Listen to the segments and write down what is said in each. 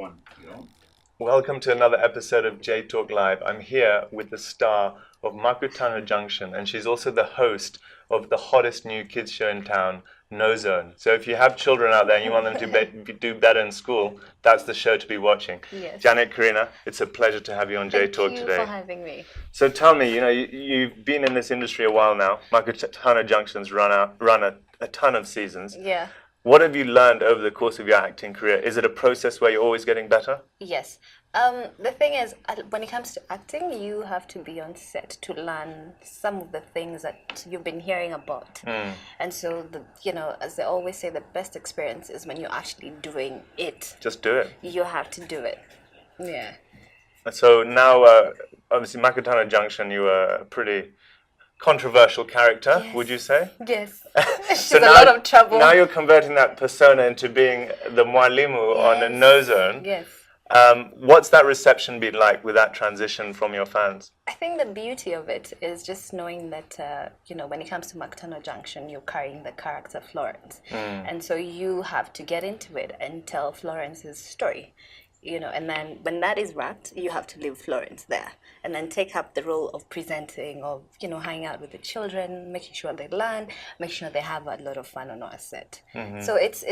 one, you know. Welcome to another episode of J Talk Live. I'm here with the star of Makutano Junction, and she's also the host of the hottest new kids show in town, No Zone. So if you have children out there and you want them to do better in school, that's the show to be watching. Yes. Janet Kirina, it's a pleasure to have you on J Talk today. Thank you for having me. So tell me, you've been in this industry a while now. Makutano Junction's run a ton of seasons. Yeah. What have you learned over the course of your acting career? Is it a process where you're always getting better? Yes. The thing is, when it comes to acting, you have to be on set to learn some of the things that you've been hearing about. And so, as they always say, the best experience is when you're actually doing it. Just do it. You have to do it. Yeah. So now, obviously, Makutano Junction, you were a pretty controversial character, Yes. would you say? Yes. She's So a lot of trouble. Now you're converting that persona into being the mwalimu on a No Zone. Yes. What's that reception been like with that transition from your fans? I think the beauty of it is just knowing that, when it comes to Makutano Junction, you're carrying the character Florence. And so you have to get into it and tell Florence's story. And then when that is wrapped, you have to leave Florence there and then take up the role of presenting, of, hanging out with the children, making sure they learn, make sure they have a lot of fun on our set. So it's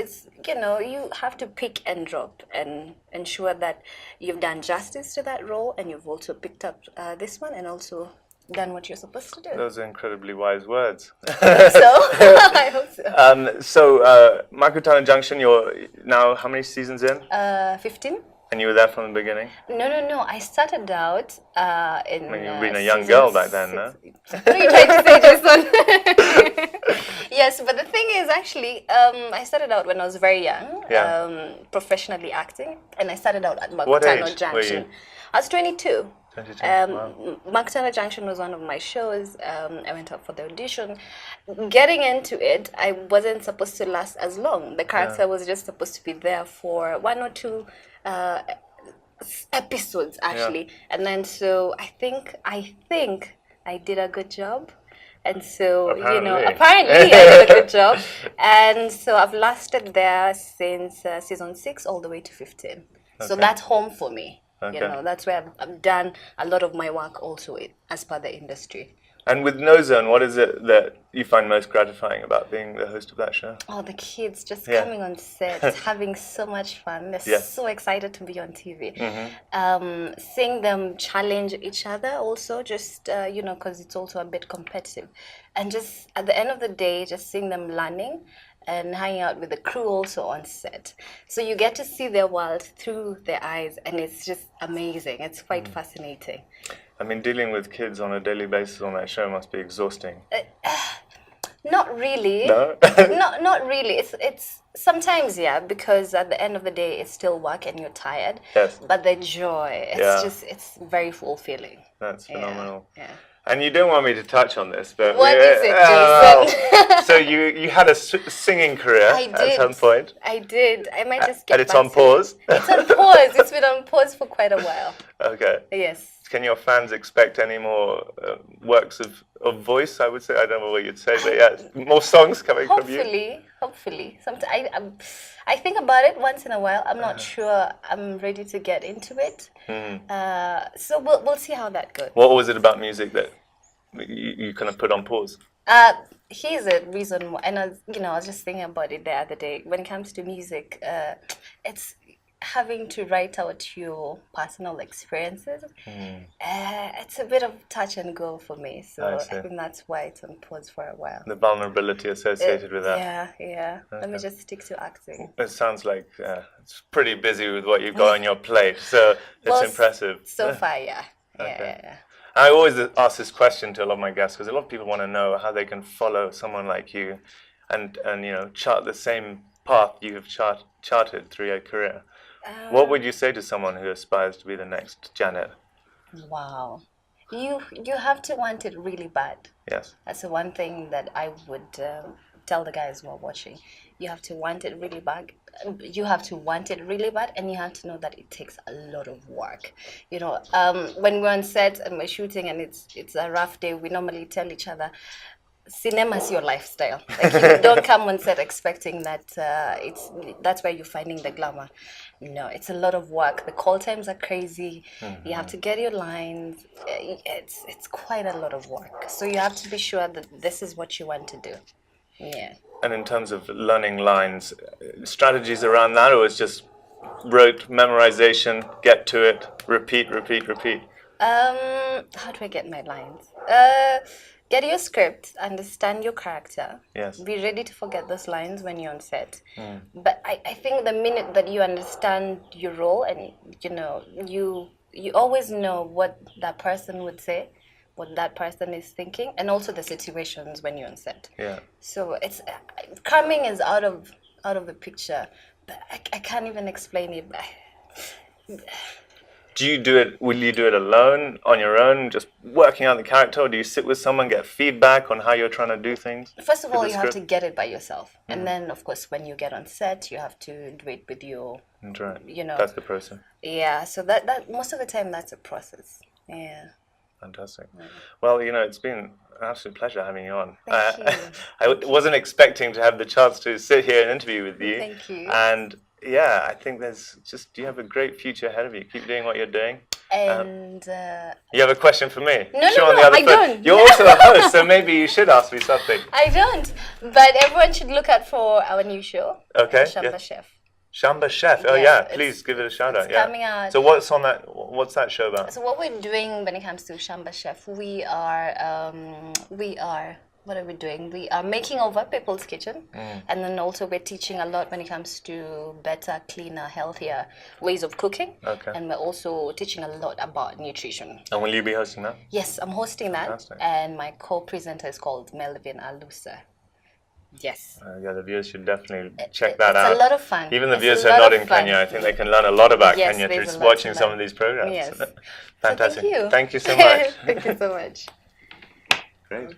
you have to pick and drop and ensure that you've done justice to that role and you've also picked up this one and also done what you're supposed to do. Those are incredibly wise words. I hope so. So Makutano Junction, you're now how many seasons in? 15. And you were there from the beginning? No. I started out in. When you were being a young girl back then, no? What are you trying to say, Jason? Yes, but the thing is, actually, I started out when I was very young, professionally acting, and I started out at Makutano Junction. Were you? I was 22. 22. Wow. Makutano Junction was one of my shows. I went up for the audition. Getting into it, I wasn't supposed to last as long. The character was just supposed to be there for 1 or 2 episodes, actually. And then so I think I did a good job. And so, apparently I did a good job. And so I've lasted there since season 6 all the way to 15. Okay. So that's home for me. Okay. That's where I've done a lot of my work also as per the industry. And with No Zone, what is it that you find most gratifying about being the host of that show? Oh, the kids just coming on set, having so much fun. They're so excited to be on TV. Seeing them challenge each other also, just, because it's also a bit competitive. And just at the end of the day, just seeing them learning and hanging out with the crew also on set. So you get to see their world through their eyes, and it's just amazing. It's quite fascinating. I mean, dealing with kids on a daily basis on that show must be exhausting. Not really. No? Not really. It's sometimes, because at the end of the day, it's still work and you're tired. Yes. But the joy, it's very fulfilling. That's phenomenal. Yeah. And you don't want me to touch on this, but... What is it, Jason? So you had a singing career at some point. I did. I might just get And it's back on pause? It's on pause. It's been on pause for quite a while. Okay. Yes. Can your fans expect any more works of voice, I would say? I don't know what you'd say, but more songs coming from you? Hopefully. Sometimes I think about it once in a while. I'm not sure I'm ready to get into it. So we'll see how that goes. What was it about music that you kind of put on pause? Here's a reason why, and I was just thinking about it the other day. When it comes to music, it's having to write out your personal experiences. It's a bit of touch and go for me, so I think that's why it's on pause for a while. The vulnerability associated with that. Yeah. Okay. Let me just stick to acting. It sounds like it's pretty busy with what you've got on your plate, so it's impressive. So far, yeah. Okay. Yeah. I always ask this question to a lot of my guests because a lot of people want to know how they can follow someone like you and chart the same path you have charted through your career. What would you say to someone who aspires to be the next Janet? Wow. You have to want it really bad. Yes. That's the one thing that I would tell the guys who are watching. You have to want it really bad. You have to want it really bad, and you have to know that it takes a lot of work. When we're on set and we're shooting and it's a rough day, we normally tell each other, cinema is your lifestyle. Like you don't come on set expecting that that's where you're finding the glamour. No, it's a lot of work. The call times are crazy. You have to get your lines. It's quite a lot of work. So you have to be sure that this is what you want to do. Yeah. And in terms of learning lines, strategies around that, or it's just rote memorization, get to it, repeat, repeat, repeat? How do I get my lines? Get your script, understand your character. Yes. Be ready to forget those lines when you're on set. But I think the minute that you understand your role and you always know what that person would say, what that person is thinking, and also the situations when you're on set. Yeah. So it's cramming is out of the picture, but I can't even explain it. Do you do it? Will you do it alone, on your own, just working out the character, or do you sit with someone, get feedback on how you're trying to do things? First of all, you have to get it by yourself, and then, of course, when you get on set, you have to do it with your. That's right. You know. That's the process. Yeah. So that most of the time, that's a process. Yeah. Fantastic. Well, it's been an absolute pleasure having you on. Thank you. I wasn't expecting to have the chance to sit here and interview with you. Thank you. And yeah, I think you have a great future ahead of you. Keep doing what you're doing. And you have a question for me? No, I don't. You're also a host, so maybe you should ask me something. I don't, but everyone should look out for our new show. Okay. Shamba Chef. Shamba Chef. Oh yeah, please give it a shout out. Coming out. So what's on that? What's that show about? So what we're doing when it comes to Shamba Chef, we are. What are we doing? We are making over people's kitchen, and then also we're teaching a lot when it comes to better, cleaner, healthier ways of cooking. Okay. And we're also teaching a lot about nutrition. And will you be hosting that? Yes, I'm hosting that. Fantastic. And my co-presenter is called Melvin Alusa. Yes. Yeah, the viewers should definitely check that out. It's a lot of fun. Even the viewers who are not in Kenya, I think they can learn a lot about Kenya through watching some of these programs. Yes. Fantastic. So thank you. Thank you so much. Thank you so much. Great.